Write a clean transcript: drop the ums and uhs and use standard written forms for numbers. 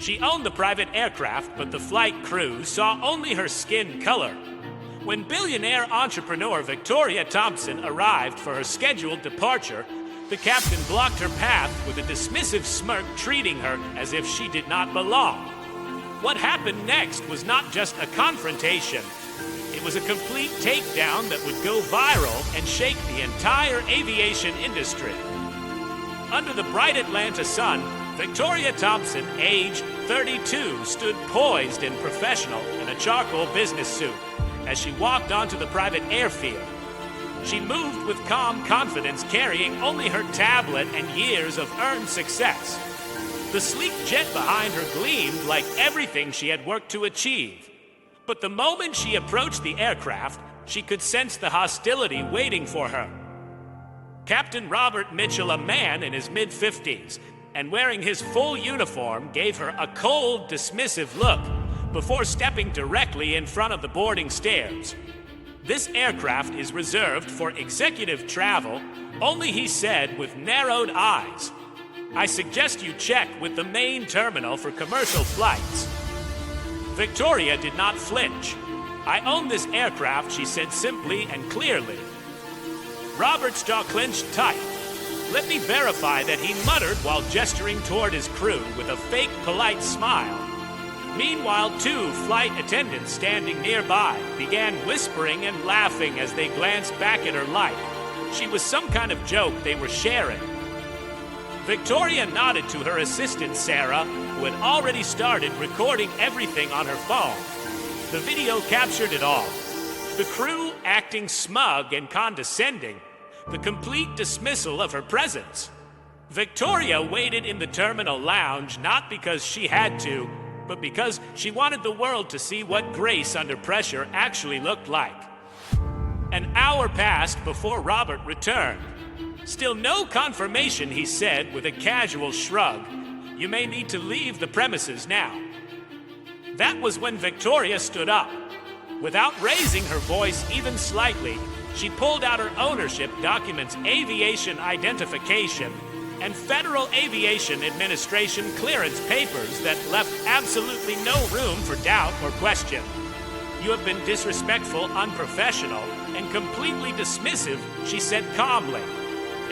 She owned the private aircraft, but the flight crew saw only her skin color. When billionaire entrepreneur Victoria Thompson arrived for her scheduled departure, the captain blocked her path with a dismissive smirk, treating her as if she did not belong. What happened next was not just a confrontation. It was a complete takedown that would go viral and shake the entire aviation industry. Under the bright Atlanta sun, Victoria Thompson, age 32, stood poised and professional in a charcoal business suit as she walked onto the private airfield. She moved with calm confidence, carrying only her tablet and years of earned success. The sleek jet behind her gleamed like everything she had worked to achieve. But the moment she approached the aircraft, she could sense the hostility waiting for her. Captain Robert Mitchell, a man in his mid-50s, and wearing his full uniform, gave her a cold, dismissive look before stepping directly in front of the boarding stairs. This aircraft is reserved for executive travel, only, he said with narrowed eyes. I suggest you check with the main terminal for commercial flights. Victoria did not flinch. I own this aircraft, she said simply and clearly. Robert's jaw clenched tight. Let me verify that, he muttered while gesturing toward his crew with a fake polite smile. Meanwhile, two flight attendants standing nearby began whispering and laughing as they glanced back at her like she was some kind of joke they were sharing. Victoria nodded to her assistant, Sarah, who had already started recording everything on her phone. The video captured it all. The crew acting smug and condescending, the complete dismissal of her presence. Victoria waited in the terminal lounge not because she had to, but because she wanted the world to see what grace under pressure actually looked like. An hour passed before Robert returned. Still no confirmation, he said with a casual shrug. You may need to leave the premises now. That was when Victoria stood up. Without raising her voice even slightly, she pulled out her ownership documents, aviation identification, and Federal Aviation Administration clearance papers that left absolutely no room for doubt or question. You have been disrespectful, unprofessional, and completely dismissive, she said calmly.